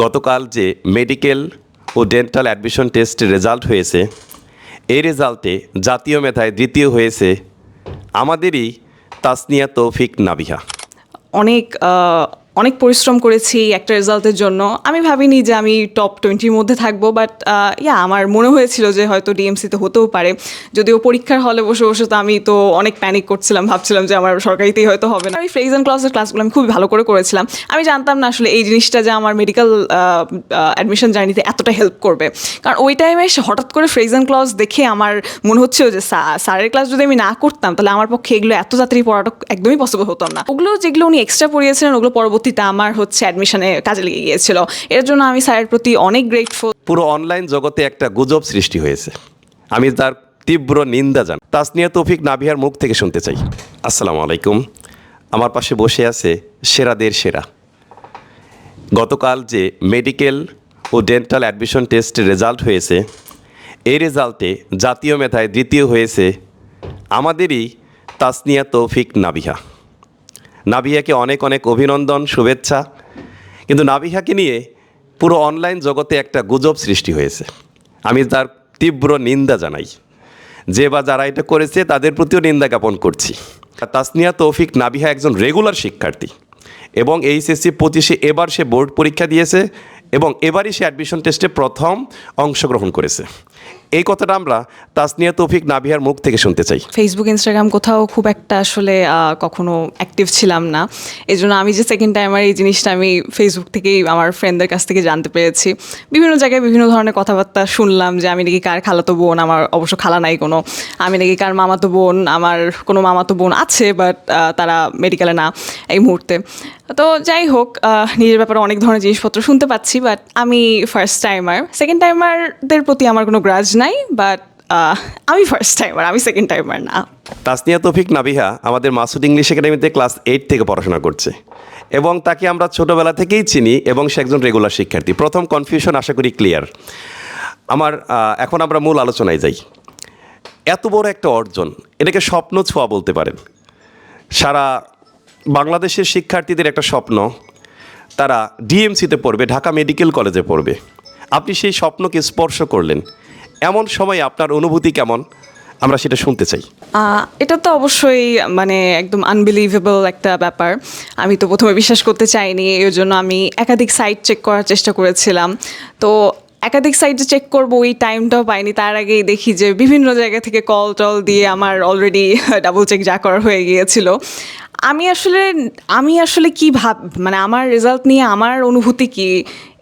গতকাল যে মেডিকেল ও dental admission টেস্টের রেজাল্ট হয়েছে, এই রেজাল্টে জাতীয় মেধায় দ্বিতীয় হয়েছে আমাদেরই তাসনিয়া তৌফিক নাবিহা। অনেক অনেক পরিশ্রম করেছি একটা রেজাল্টের জন্য। আমি ভাবিনি যে আমি টপ 20-র মধ্যে থাকবো, বাট আমার মনে হয়েছিল যে হয়তো ডিএমসিতে হতেও পারে। যদিও পরীক্ষার হলে বসে বসে তো আমি তো অনেক প্যানিক করছিলাম, ভাবছিলাম যে আমার সরকারিতেই হয়তো হবে না। আমি ফ্রেজ অ্যান্ড ক্লাসের ক্লাসগুলো আমি খুবই ভালো করে করেছিলাম। আমি জানতাম না আসলে এই জিনিসটা যে আমার মেডিকেল অ্যাডমিশন জার্নিতে এতটা হেল্প করবে, কারণ ওই টাইমে হঠাৎ করে ফ্রেজ অ্যান্ড ক্লাস দেখে আমার মনে হচ্ছিল যে স্যারের ক্লাস যদি আমি না করতাম তাহলে আমার পক্ষে এগুলো এত তাড়াতাড়ি পড়াটা একদমই পসিবল হতো না। ওগুলো যেগুলো উনি এক্সট্রা পড়িয়েছিলেন ওগুলো পরবর্তীতে আমার অ্যাডমিশনে কাজে লেগে গিয়েছিল। এর জন্য আমি স্যারের প্রতি অনেক গ্রেটফুল। পুরো অনলাইন জগতে একটা গুজব সৃষ্টি হয়েছে, আমি তার তীব্র নিন্দা জানাই। তাসনিয়া তৌফিক নাবিহার মুখ থেকে শুনতে চাই। আসসালামু আলাইকুম। আমার পাশে বসে আছে সেরাদের সেরা। গতকাল যে মেডিকেল ও ডেন্টাল অ্যাডমিশন টেস্টের রেজাল্ট হয়েছে, এই রেজাল্টে জাতীয় মেধায় দ্বিতীয় হয়েছে আমাদেরই তাসনিয়া তৌফিক নাবিহা। নাবিহাকে অনেক অনেক অভিনন্দন, শুভেচ্ছা। কিন্তু নাবিহাকে নিয়ে পুরো অনলাইন জগতে একটা গুজব সৃষ্টি হয়েছে, আমি তার তীব্র নিন্দা জানাই। যে বা যারা এটা করেছে তাদের প্রতিও নিন্দা জ্ঞাপন করছি। তাসনিয়া তৌফিক নাবিহা একজন রেগুলার শিক্ষার্থী এবং এইচএসসি 25-এ এবার সে বোর্ড পরীক্ষা দিয়েছে এবং এবারই সে অ্যাডমিশন টেস্টে প্রথম অংশগ্রহণ করেছে। এই কথাটা আমরা তাসনিয়া তৌফিক নাবিহার মুখ থেকে শুনতে চাই। ফেসবুক, ইনস্টাগ্রাম কোথাও খুব একটা আসলে কখনো অ্যাক্টিভ ছিলাম না। এই জন্য আমি যে সেকেন্ড টাইম এই জিনিসটা আমি ফেসবুক থেকেই আমার ফ্রেন্ডদের কাছ থেকে জানতে পেরেছি। বিভিন্ন জায়গায় বিভিন্ন ধরনের কথাবার্তা শুনলাম যে আমি নাকি কার খালাতো বোন, আমার অবশ্য খালা নাই কোনো, আমি নাকি কার মামাতো বোন, আমার কোনো মামাতো বোন আছে বাট তারা মেডিকেলে না এই মুহূর্তে। তো যাই হোক, নিজের ব্যাপারে অনেক ধরনের জিনিসপত্র শুনতে পাচ্ছি, বাট আমি ফার্স্ট টাইমার। সেকেন্ড টাইমারদের প্রতি আমার কোনো গ্রাজ নাই, বাট আমি ফার্স্ট টাইমার, আমি সেকেন্ড টাইমার না। তাসনিয়া তৌফিক নাবিহা আমাদের মাসুদ ইংলিশ একাডেমিতে ক্লাস 8 থেকে পড়াশোনা করছে এবং তাকে আমরা ছোটোবেলা থেকেই চিনি এবং সে একজন রেগুলার শিক্ষার্থী। প্রথম কনফিউশন আশা করি ক্লিয়ার। এখন আমরা মূল আলোচনায় যাই। এত বড় একটা অর্জন, এটাকে স্বপ্ন ছোঁয়া বলতে পারেন। সারা বাংলাদেশের শিক্ষার্থীদের একটা স্বপ্ন, তারা ডিএমসিতে পড়বে, ঢাকা মেডিকেল কলেজে পড়বে। আপনি সেই স্বপ্নকে স্পর্শ করলেন, এমন সময় আপনার অনুভূতি কেমন, আমরা সেটা শুনতে চাই। এটা তো অবশ্যই মানে একদম আনবিলিভেবল একটা ব্যাপার। আমি তো প্রথমে বিশ্বাস করতে চাইনি, এর জন্য আমি একাধিক সাইট চেক করার চেষ্টা করেছিলাম। তো একাধিক সাইটে চেক করবো, ওই টাইমটাও পাইনি। তার আগেই দেখি যে বিভিন্ন জায়গা থেকে কল টল দিয়ে আমার অলরেডি ডাবল চেক যা করার হয়ে গিয়েছিল। আমি আসলে কি মানে আমার রেজাল্ট নিয়ে আমার অনুভূতি কি,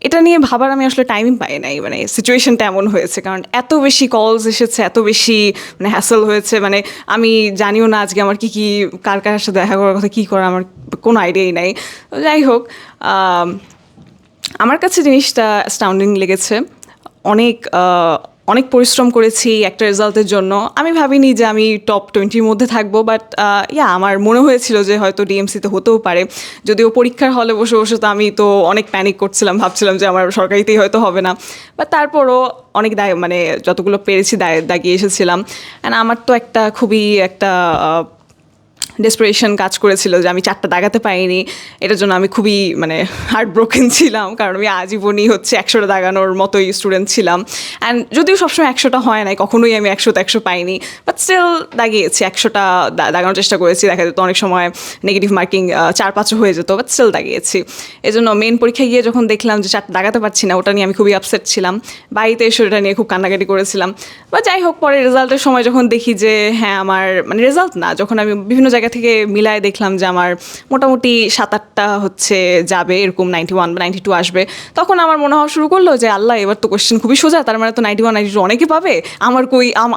এটা নিয়ে ভাবার আমি আসলে টাইমই পাই নাই। মানে সিচুয়েশনটা এমন হয়েছে, কারণ এত বেশি কলস এসেছে, এত বেশি মানে হ্যাসেল হয়েছে। মানে আমি জানিও না আজকে আমার কি কার কার সাথে দেখা করার কথা, কী করা আমার কোনো আইডিয়াই নাই। তো যাই হোক, আমার কাছে জিনিসটা অ্যাস্টাউন্ডিং লেগেছে। অনেক পরিশ্রম করেছি একটা রেজাল্টের জন্য। আমি ভাবিনি যে আমি টপ 20-র মধ্যে থাকবো, বাট আমার মনে হয়েছিল যে হয়তো ডিএমসিতে হতেও পারে। যদিও পরীক্ষার হলে বসে বসে তো আমি তো অনেক প্যানিক করছিলাম, ভাবছিলাম যে আমার সরকারিতেই হয়তো হবে না। বাট তারপরও অনেক মানে যতগুলো পেরেছি দাগিয়ে এসেছিলাম। অ্যান্ড আমার তো খুবই ডেসপারেশন কাজ করেছিল যে আমি 4টা দাগাতে পারিনি। এটার জন্য আমি খুবই মানে হার্ট ব্রোকেন ছিলাম, কারণ আমি আজীবনই 100টা দাগানোর মতোই স্টুডেন্ট ছিলাম। অ্যান্ড যদিও সবসময় 100টা হয় নাই, কখনোই আমি 100 পাইনি, বাট স্টিল দাগিয়েছি। 100টা দাগানোর চেষ্টা করেছি, দেখা যেত অনেক সময় নেগেটিভ মার্কিং 4-5 হয়ে যেত, বাট স্টিল দাগিয়েছি। এই জন্য মেন পরীক্ষায় গিয়ে যখন দেখলাম যে 4টা দাগাতে পারছি না, ওটা নিয়ে আমি খুবই আপসেট ছিলাম। বাড়িতে এসে ওটা নিয়ে খুব কান্নাকাটি করেছিলাম। বা যাই হোক, পরে রেজাল্টের সময় যখন দেখি যে হ্যাঁ আমার মানে রেজাল্ট না, যখন আমি বিভিন্ন জায়গা থেকে মিলায় দেখলাম যে আমার মোটামুটি 7-8টা যাবে, এরকম 91 বা 92 আসবে, তখন আমার মনে হওয়া শুরু করলো যে আল্লাহ, এবার তো কোয়েশ্চেন খুবই সোজা, তার মানে তো 91 92 অনেকে পাবে,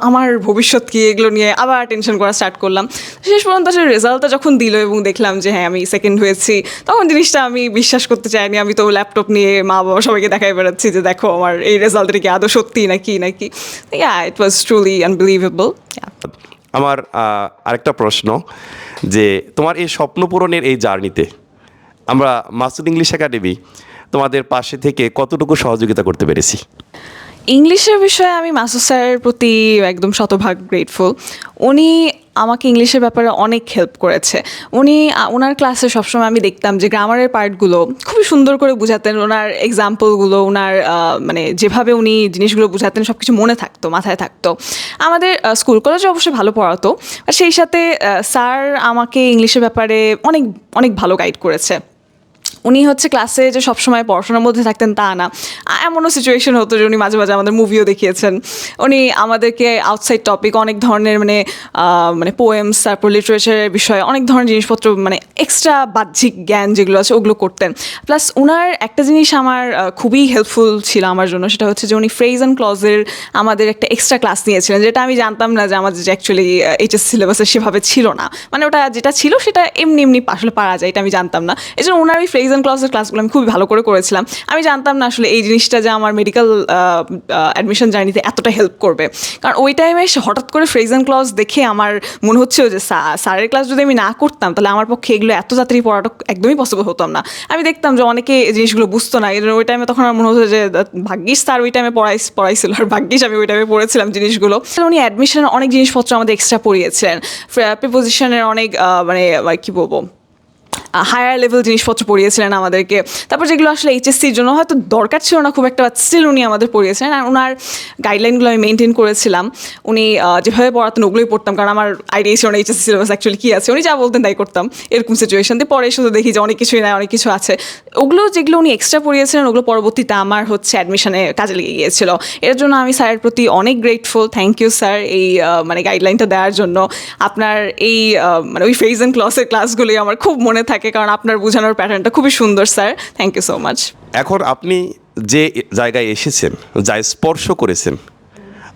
আমার ভবিষ্যৎ কি, এগুলো নিয়ে আবার টেনশন করা স্টার্ট করলাম। শেষ পর্যন্ত আসলে রেজাল্টটা যখন দিল এবং দেখলাম যে হ্যাঁ আমি সেকেন্ড হয়েছি, তখন জিনিসটা আমি বিশ্বাস করতে চাইনি। আমি তো ল্যাপটপ নিয়ে মা বাবা সবাইকে দেখাই বেড়াচ্ছি যে দেখো আমার এই রেজাল্টটা কি আদৌ সত্যি নাকি। ইট ওয়াজ ট্রুলি আনবিলিভেবল। আমার আরেকটা প্রশ্ন, যে তোমার এই স্বপ্ন পূরণের এই জার্নিতে আমরা মাসুদ ইংলিশ একাডেমি তোমাদের পাশে থেকে কতটুকু সহযোগিতা করতে পেরেছি? ইংলিশের বিষয়ে আমি মাসুদ স্যারের প্রতি একদম শতভাগ গ্রেটফুল। উনি আমাকে ইংলিশের ব্যাপারে অনেক হেল্প করেছে। উনি ওনার ক্লাসে সবসময় আমি দেখতাম যে গ্রামারের পার্টগুলো খুবই সুন্দর করে বুঝাতেন। ওনার এক্সাম্পলগুলো, ওনার মানে যেভাবে উনি জিনিসগুলো বুঝাতেন সব কিছু মনে থাকতো, মাথায় থাকতো। আমাদের স্কুল কলেজে অবশ্যই ভালো পড়াতো, আর সেই সাথে স্যার আমাকে ইংলিশের ব্যাপারে অনেক অনেক ভালো গাইড করেছে। উনি হচ্ছে ক্লাসে যে সবসময় পড়াশোনার মধ্যে থাকতেন তা না, এমনও সিচুয়েশন হতো যে উনি মাঝে মাঝে আমাদের মুভিও দেখিয়েছেন। উনি আমাদেরকে আউটসাইড টপিক অনেক ধরনের মানে মানে পোয়েমস, তারপর লিটারেচারের বিষয়ে অনেক ধরনের জিনিসপত্র, মানে এক্সট্রা বাহ্যিক জ্ঞান যেগুলো আছে ওগুলো করতেন। প্লাস উনার একটা জিনিস আমার খুবই হেল্পফুল ছিল আমার জন্য, সেটা হচ্ছে যে উনি ফ্রেজ অ্যান্ড ক্লজের আমাদের একটা এক্সট্রা ক্লাস নিয়েছিলেন, যেটা আমি জানতাম না যে আমাদের যে অ্যাকচুয়ালি এইচএস সিলেবাসে সেভাবে ছিল না। মানে ওটা যেটা ছিল সেটা এমনি এমনি আসলে পারা যায়, এটা আমি জানতাম না। এই জন্য ওনার ওই ফ্রেজ অ্যান্ড ক্লজের ক্লাসগুলো আমি খুবই ভালো করে করেছিলাম। আমি জানতাম না আসলে এই জিনিসটা যে আমার মেডিকেল অ্যাডমিশন জার্নিতে এতটা হেল্প করবে, কারণ ওই টাইমে হঠাৎ করে ফ্রেজ অ্যান্ড ক্লজ দেখে আমার মনে হচ্ছে যে স্যারের ক্লাস যদি আমি না করতাম তাহলে আমার পক্ষে এগুলো এত তাড়াতাড়ি পড়াটা একদমই পসিবল হতাম না। আমি দেখতাম যে অনেকে এই জিনিসগুলো বুঝতো না, এই জন্য ওই টাইমে তখন আমার মনে হতো যে ভাগ্যিস স্যার ওই টাইমে পড়াইছিল, আর ভাগ্যিস আমি ওই টাইমে পড়েছিলাম জিনিসগুলো। উনি অ্যাডমিশনের অনেক জিনিসপত্র আমাদের এক্সট্রা পড়িয়েছিলেন, প্রিপোজিশনের অনেক মানে কী বলবো হায়ার লেভেল জিনিসপত্র পড়িয়েছিলেন আমাদেরকে। তারপর যেগুলো আসলে এইচএসসির জন্য হয়তো দরকার ছিল না খুব একটা, বাট স্টিল উনি আমাদের পড়িয়েছিলেন। আর ওনার গাইডলাইনগুলো আমি মেনটেন করেছিলাম। উনি যেভাবে পড়াতেন ওগুলোই পড়তাম, কারণ আমার আইডিয়া ছিল না এইচএসসি সিলেবাস অ্যাকচুয়ালি কী আছে। উনি যা বলতেন তাই করতাম এরকম সিচুয়েশন দিয়ে। পরে শুধু দেখি যে অনেক কিছুই নাই, অনেক কিছু আছে। ওগুলো যেগুলো উনি এক্সট্রা পড়িয়েছিলেন ওগুলো পরবর্তীতে আমার হচ্ছে অ্যাডমিশনে কাজে লেগে গিয়েছিল। এর জন্য আমি স্যারের প্রতি অনেক গ্রেটফুল। থ্যাংক ইউ স্যার এই মানে গাইডলাইনটা দেওয়ার জন্য। আপনার এই মানে ওই ফেজ অ্যান্ড ক্লসের ক্লাসগুলোই আমার খুব মনে থাকে, কারণ আপনার বোঝানোর প্যাটার্নটা খুবই সুন্দর sir. Thank you so much. এখন আপনি যে জায়গায় এসেছেন, যা স্পর্শ করেছেন,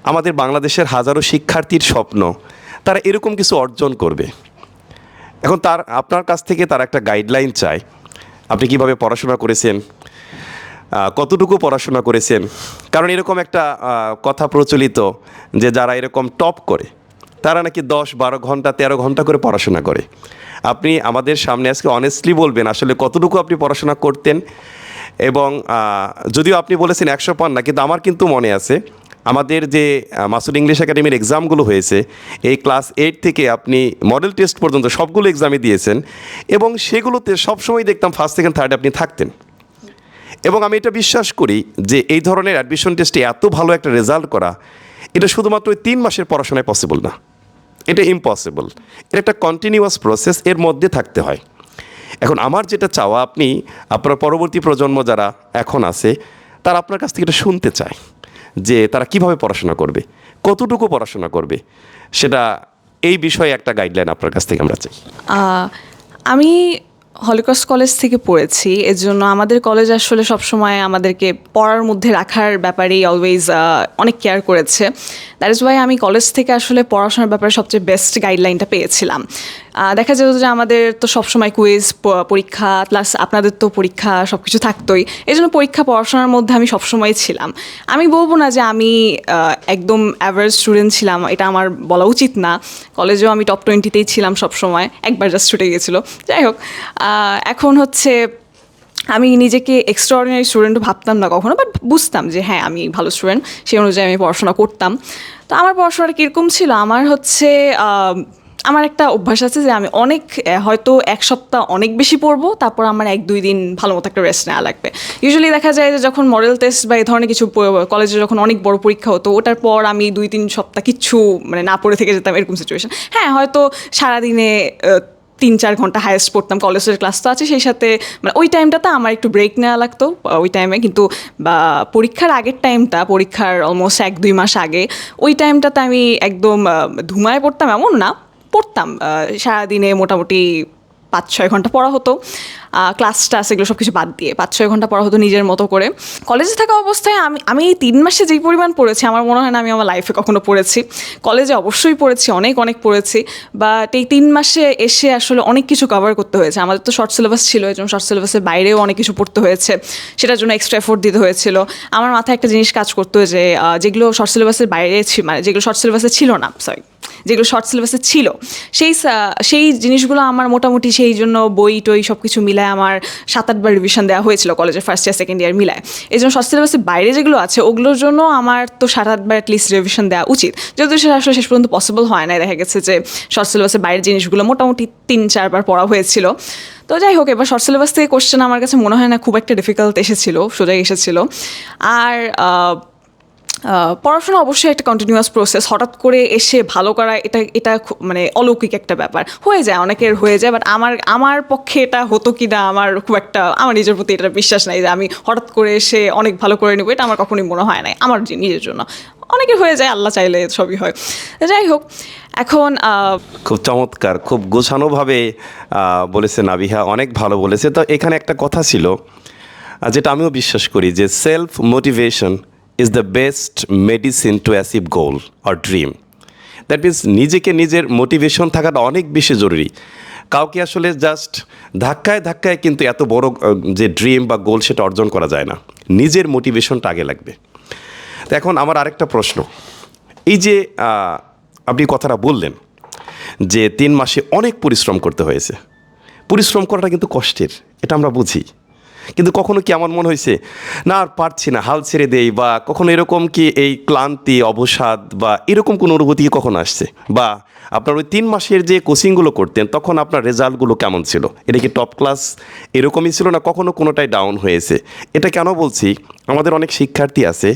আমাদের বাংলাদেশের হাজারো শিক্ষার্থীর স্বপ্ন তারা এরকম কিছু অর্জন করবে। এখন আপনার কাছ থেকে তারা একটা গাইডলাইন চায়। আপনি কিভাবে পড়াশোনা করেছেন, কতটুকু পড়াশোনা করেছেন। কারণ এরকম একটা কথা প্রচলিত যে যারা এরকম টপ করে তারা নাকি 10-12 ঘন্টা 13 ঘন্টা করে পড়াশোনা করে। আপনি আমাদের সামনে আজকে অনেস্টলি বলবেন আসলে কতটুকু আপনি পড়াশোনা করতেন। এবং যদিও আপনি বলেছেন 100 পান না, কিন্তু আমার কিন্তু মনে আছে আমাদের যে মাসুদ ইংলিশ একাডেমির এক্সামগুলো হয়েছে, এই ক্লাস 8 থেকে আপনি মডেল টেস্ট পর্যন্ত সবগুলো এক্সামই দিয়েছেন, এবং সেগুলোতে সবসময় দেখতাম ফার্স্ট সেকেন্ড থার্ডে আপনি থাকতেন। এবং আমি এটা বিশ্বাস করি যে এই ধরনের অ্যাডমিশন টেস্টে এত ভালো একটা রেজাল্ট করা, এটা শুধুমাত্র ওই 3 মাসের পড়াশোনায় পসিবল না, এটা ইম্পসিবল। এটা একটা কন্টিনিউয়াস প্রসেস, এর মধ্যে থাকতে হয়। এখন আমার যেটা চাওয়া, আপনি আপনার পরবর্তী প্রজন্ম যারা এখন আছে তারা আপনার কাছ থেকে এটা শুনতে চায় যে তারা কিভাবে পড়াশোনা করবে, কতটুকু পড়াশোনা করবে, সেটা এই বিষয়ে একটা গাইডলাইন আপনার কাছ থেকে আমরা চাই। আমি হলিক্রস কলেজ থেকে পড়েছি, এর জন্য আমাদের কলেজ আসলে সবসময় আমাদেরকে পড়ার মধ্যে রাখার ব্যাপারেই অলওয়েজ অনেক কেয়ার করেছে। দ্যাট ইজ ওয়াই আমি কলেজ থেকে আসলে পড়াশোনার ব্যাপারে সবচেয়ে বেস্ট গাইডলাইনটা পেয়েছিলাম। দেখা যেত যে আমাদের তো সবসময় কুইজ, পরীক্ষা, প্লাস আপনাদের তো পরীক্ষা সব কিছু থাকতোই। এই জন্য পরীক্ষা পড়াশোনার মধ্যে আমি সবসময় ছিলাম। আমি বলবো না যে আমি একদম অ্যাভারেজ স্টুডেন্ট ছিলাম, এটা আমার বলা উচিত না। কলেজেও আমি টপ 20তেই ছিলাম সবসময়, একবার জাস্ট ছুটে গিয়েছিলো। যাই হোক, এখন হচ্ছে আমি নিজেকে এক্সট্রাঅর্ডিনারি স্টুডেন্টও ভাবতাম না কখনো, বাট বুঝতাম যে হ্যাঁ আমি ভালো স্টুডেন্ট, সেই অনুযায়ী আমি পড়াশোনা করতাম। তো আমার পড়াশোনাটা কীরকম ছিল, আমার হচ্ছে আমার একটা অভ্যাস আছে যে আমি অনেক হয়তো এক সপ্তাহ অনেক বেশি পড়বো, তারপর আমার 1-2 দিন ভালো মতো একটা রেস্ট নেওয়া লাগবে। ইউজুয়ালি দেখা যায় যে যখন মডেল টেস্ট বা এই ধরনের কিছু কলেজে যখন অনেক বড় পরীক্ষা হতো, ওটার পর আমি 2-3 সপ্তাহ কিচ্ছু মানে না পড়ে থেকে যেতাম, এরকম সিচুয়েশন। হ্যাঁ, হয়তো সারাদিনে 3-4 ঘন্টা হায়েস্ট পড়তাম, কলেজের ক্লাস তো আছে, সেই সাথে মানে ওই টাইমটাতে আমার একটু ব্রেক নেওয়া লাগতো ওই টাইমে। কিন্তু পরীক্ষার আগের টাইমটা, পরীক্ষার অলমোস্ট 1-2 মাস আগে, ওই টাইমটাতে আমি একদম ধুমায় পড়তাম এমন না, পড়তাম। সারাদিনে মোটামুটি 5-6 ঘন্টা পড়া হতো, ক্লাস এগুলো সব কিছু বাদ দিয়ে 5-6 ঘন্টা পড়া হতো নিজের মতো করে। কলেজে থাকা অবস্থায় আমি এই 3 মাসে যেই পরিমাণ পড়েছি আমার মনে হয় না আমি আমার লাইফে কখনো পড়েছি। কলেজে অবশ্যই পড়েছি, অনেক পড়েছি, বাট এই 3 মাসে এসে আসলে অনেক কিছু কভার করতে হয়েছে। আমাদের তো শর্ট সিলেবাস ছিল, এই জন্য শর্ট সিলেবাসের বাইরেও অনেক কিছু পড়তে হয়েছে, সেটার জন্য এক্সট্রা এফোর্ট দিতে হয়েছিল। আমার মাথায় একটা জিনিস কাজ করতো যে যেগুলো শর্ট সিলেবাসের বাইরে মানে যেগুলো শর্ট সিলেবাসে ছিল না, যেগুলো শর্ট সিলেবাসে ছিল সেই জিনিসগুলো আমার মোটামুটি সেই জন্য বই টই সব কিছু মিলায় আমার 7-8 বার রিভিশন দেওয়া হয়েছিল কলেজের ফার্স্ট ইয়ার সেকেন্ড ইয়ার মিলায়। এই জন্য শর্ট সিলেবাসের বাইরে যেগুলো আছে ওগুলোর জন্য আমার তো 7-8 বার অ্যাটলিস্ট রিভিশন দেওয়া উচিত, যেহেতু সেটা আসলে শেষ পর্যন্ত পসিবল হয় না। দেখা গেছে যে শর্ট সিলেবাসের বাইরের জিনিসগুলো মোটামুটি 3-4 বার পড়া হয়েছিল। তো যাই হোক, এবার শর্ট সিলেবাস থেকে কোশ্চেন আমার কাছে মনে হয় না খুব একটা ডিফিকাল্ট এসেছিল, সোজাই এসেছিল। আর পড়াশোনা অবশ্যই একটা কন্টিনিউয়াস প্রসেস, হঠাৎ করে এসে ভালো করা এটা মানে অলৌকিক একটা ব্যাপার, হয়ে যায় অনেকের হয়ে যায়, বাট আমার পক্ষে এটা হতো কি না আমার খুব একটা আমার নিজের প্রতি এটা বিশ্বাস নাই যে আমি হঠাৎ করে এসে অনেক ভালো করে নেবো, এটা আমার কখনোই মনে হয় নাই আমার নিজের জন্য। অনেকের হয়ে যায়, আল্লাহ চাইলে সবই হয়। যাই হোক, এখন খুব চমৎকার, খুব গোছানোভাবে বলেছে নাবিহা, অনেক ভালো বলেছে। তো এখানে একটা কথা ছিল যেটা আমিও বিশ্বাস করি, যে self motivation is the best medicine to achieve goal or dream. That means নিজেকে নিজের মোটিভেশন থাকাটা অনেক বেশি জরুরি। কাউকে আসলে জাস্ট ধাক্কায় ধাক্কায় কিন্তু এত বড় যে ড্রিম বা গোল সেটা অর্জন করা যায় না, নিজের মোটিভেশনটা আগে লাগবে। তো এখন আমার আরেকটা প্রশ্ন, এই যে আপনি কথাটা বললেন যে 3 মাসে অনেক পরিশ্রম করতে হয়েছে, পরিশ্রম করাটা কিন্তু কষ্টের, এটা আমরা বুঝি, কিন্তু কখনো কি আমার মনে হয়েছে না আর পারছি না, হাল ছেড়ে দেই, বা কখনো এরকম কি এই ক্লান্তি, অবসাদ বা এরকম কোনো অনুভূতি কখনো আসছে? বা আপনার ওই 3 মাসের যে কোচিংগুলো করতেন তখন আপনার রেজাল্টগুলো কেমন ছিল? এটা কি টপ ক্লাস এরকমই ছিল, না কখনো কোনোটাই ডাউন হয়েছে? এটা কেন বলছি, আমাদের অনেক শিক্ষার্থী আছে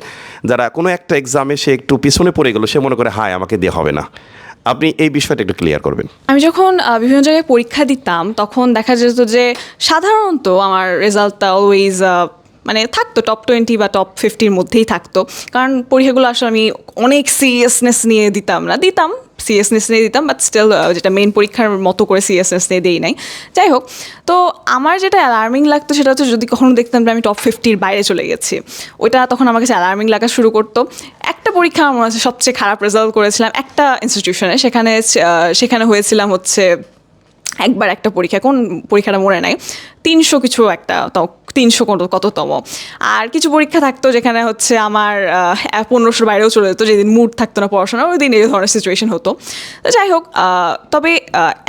যারা কোনো একটা এক্সামে সে একটু পিছনে পড়ে গেল, সে মনে করে হায় আমাকে দিয়ে হবে না। আপনি এই বিষয়টা একটু ক্লিয়ার করবেন। আমি যখন বিভিন্ন জায়গায় পরীক্ষা দিতাম তখন দেখা যেত যে সাধারণত আমার রেজাল্টটা অলওয়েজ মানে থাকতো টপ 20 বা টপ 50-র মধ্যেই থাকতো, কারণ পরীক্ষাগুলো আসলে আমি অনেক সিরিয়াসনেস নিয়ে দিতাম, সিরিয়াসনেস নিয়ে দিতাম, বাট স্টিল যেটা মেইন পরীক্ষার মতো করে সিরিয়াসনেস নিয়ে দিই নাই। যাই হোক, তো আমার যেটা অ্যালার্মিং লাগতো সেটা হচ্ছে যদি কখনো দেখতাম যে আমি টপ 50-র বাইরে চলে গেছি, ওইটা তখন আমার কাছে অ্যালার্মিং লাগা শুরু করতো। একটা পরীক্ষা আমার মনে হচ্ছে সবচেয়ে খারাপ রেজাল্ট করেছিলাম একটা ইনস্টিটিউশনে, সেখানে হয়েছিলাম হচ্ছে একবার একটা পরীক্ষা, কোন পরীক্ষাটা মনে নাই, 300 কিছু একটা, তাও 300 কততম। আর কিছু পরীক্ষা থাকতো যেখানে হচ্ছে আমার 1500 বাইরেও চলে যেত, যেদিন মুড থাকতো না পড়াশোনা, ওই দিন এই ধরনের সিচুয়েশন হতো। তো যাই হোক, তবে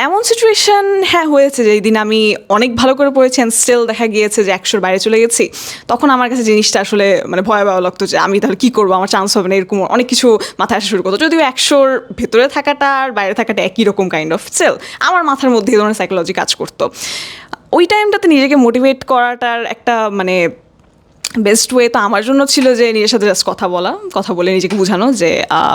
এমন সিচুয়েশন হ্যাঁ হয়েছে যে এই দিন আমি অনেক ভালো করে পড়েছি অ্যান্ড স্টিল দেখা গিয়েছে যে 100-র বাইরে চলে গেছি। তখন আমার কাছে জিনিসটা আসলে মানে ভয়াবহ লাগতো যে আমি তাহলে কী করবো, আমার চান্স হবে না, এরকম অনেক কিছু মাথায় আসা শুরু করতো। যদিও 100-র ভেতরে থাকাটা আর বাইরে থাকাটা একই রকম কাইন্ড অফ, স্টিল আমার মাথার মধ্যে এই ধরনের সাইকোলজি কাজ করতো। ওই টাইমটাতে নিজেকে মোটিভেট করাটার একটা মানে বেস্ট ওয়ে তো আমার জন্য ছিল যে নিজের সাথে জাস্ট কথা বলে নিজেকে বোঝানো যে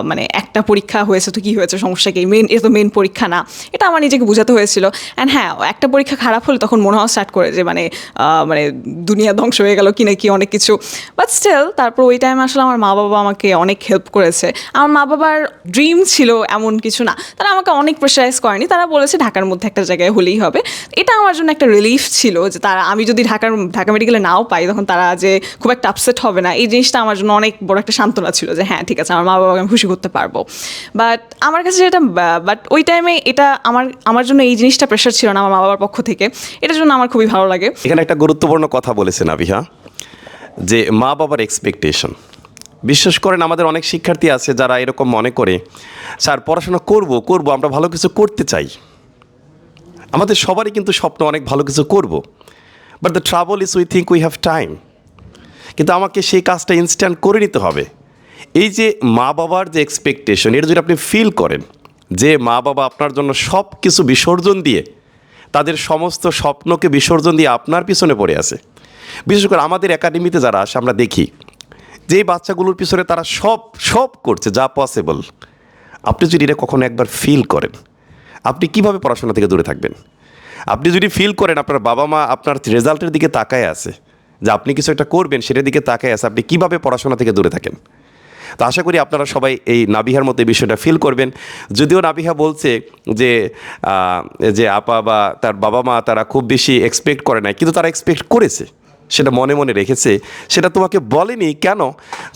মানে একটা পরীক্ষা হয়েছে তো কী হয়েছে, সমস্যা কি, এটা তো মেন পরীক্ষা না, এটা আমার নিজেকে বোঝাতে হয়েছিল। অ্যান্ড হ্যাঁ, একটা পরীক্ষা খারাপ হলে তখন মনে হওয়া স্টার্ট করে যে মানে দুনিয়া ধ্বংস হয়ে গেল কি না কি অনেক কিছু, বাট স্টিল তারপর ওই টাইমে আসলে আমার মা বাবা আমাকে অনেক হেল্প করেছে। আমার মা বাবার ড্রিম ছিল এমন কিছু না, তারা আমাকে অনেক প্রেশারাইজ করেনি, তারা বলেছে ঢাকার মধ্যে একটা জায়গায় হলেই হবে। এটা আমার জন্য একটা রিলিফ ছিল যে আমি যদি ঢাকা মেডিকেলে নাও পাই তখন তারা যে খুব একটা আপসেট হবে না, এই জিনিসটা আমার জন্য অনেক বড় একটা সান্ত্বনা ছিল যে হ্যাঁ ঠিক আছে, আমার মা বাবাকে আমি খুশি করতে পারবো। বাট আমার কাছে বাট ওই টাইমে এটা আমার জন্য এই জিনিসটা প্রেশার ছিল না আমার মা বাবার পক্ষ থেকে, এটার জন্য আমার খুবই ভালো লাগে। এখানে একটা গুরুত্বপূর্ণ কথা বলেছেন নাবিহা, যে মা বাবার এক্সপেকটেশন। বিশ্বাস করেন আমাদের অনেক শিক্ষার্থী আছে যারা এরকম মনে করে স্যার পড়াশোনা করব, আমরা ভালো কিছু করতে চাই, আমাদের সবারই কিন্তু স্বপ্ন অনেক ভালো কিছু করব, but the trouble is we think we have time. কিন্তু আমাকে সেই কাজটা ইনস্ট্যান্ট করে নিতে হবে। এই যে মা বাবার যে এক্সপেকটেশন, এটা যদি আপনি ফিল করেন যে মা বাবা আপনার জন্য সব কিছু বিসর্জন দিয়ে, তাদের সমস্ত স্বপ্নকে বিসর্জন দিয়ে আপনার পিছনে পড়ে আছে। বিশেষ করে আমাদের একাডেমিতে যারা আসে আমরা দেখি যে এই বাচ্চাগুলোর পিছনে তারা সব করছে যা পসিবল। আপনি যদি এটা কখনো একবার ফিল করেন, আপনি কিভাবে পড়াশোনা থেকে দূরে থাকবেন? আপনি যদি ফিল করেন আপনার বাবা মা আপনার রেজাল্টের দিকে তাকায় আছে, যে আপনি কিছু একটা করবেন সেটার দিকে তাকায় আছে, আপনি কিভাবে পড়াশোনা থেকে দূরে থাকেন? তো আশা করি আপনারা সবাই এই নাবিহার মতো এই বিষয়টা ফিল করবেন। যদিও নাবিহা বলছে যে আপা বা তার বাবা মা তারা খুব বেশি এক্সপেক্ট করে নাই, কিন্তু তারা এক্সপেক্ট করেছে, সেটা মনে মনে রেখেছে, সেটা তোমাকে বলেনি কেন,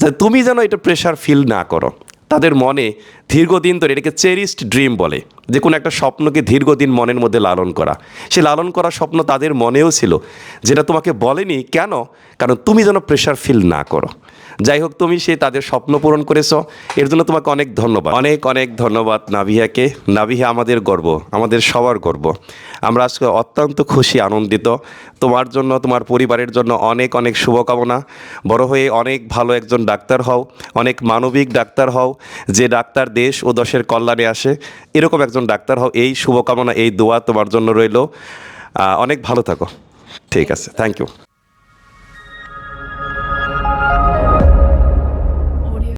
যে তুমি যেন এটা প্রেশার ফিল না করো। তাদের মনে দীর্ঘদিন ধরে, এটাকে চেরিস্ট ড্রিম বলে, যে কোনো একটা স্বপ্নকে দীর্ঘদিন মনের মধ্যে লালন করা, সে লালন করা স্বপ্ন তাদের মনেও ছিল, যেটা তোমাকে বলেনি কেন, কারণ তুমি যেন প্রেশার ফিল না করো। যাই হোক, তুমি সেই তাদের স্বপ্ন পূরণ করেছো, এর জন্য তোমাকে অনেক ধন্যবাদ, অনেক অনেক ধন্যবাদ নাভিয়াকে। নাভিয়া আমাদের গর্ব, আমাদের সবার গর্ব। আমরা আজকে অত্যন্ত খুশি, আনন্দিত। তোমার জন্য, তোমার পরিবারের জন্য অনেক অনেক শুভকামনা। বড় হয়ে অনেক ভালো একজন ডাক্তার হও, অনেক মানবিক ডাক্তার হও, যে ডাক্তার দেশ ও দেশের কল্যাণে আসে, এরকম একজন ডাক্তার হও। এই শুভকামনা, এই দোয়া তোমার জন্য রইল। অনেক ভালো থাকো। ঠিক আছে, থ্যাংক ইউ।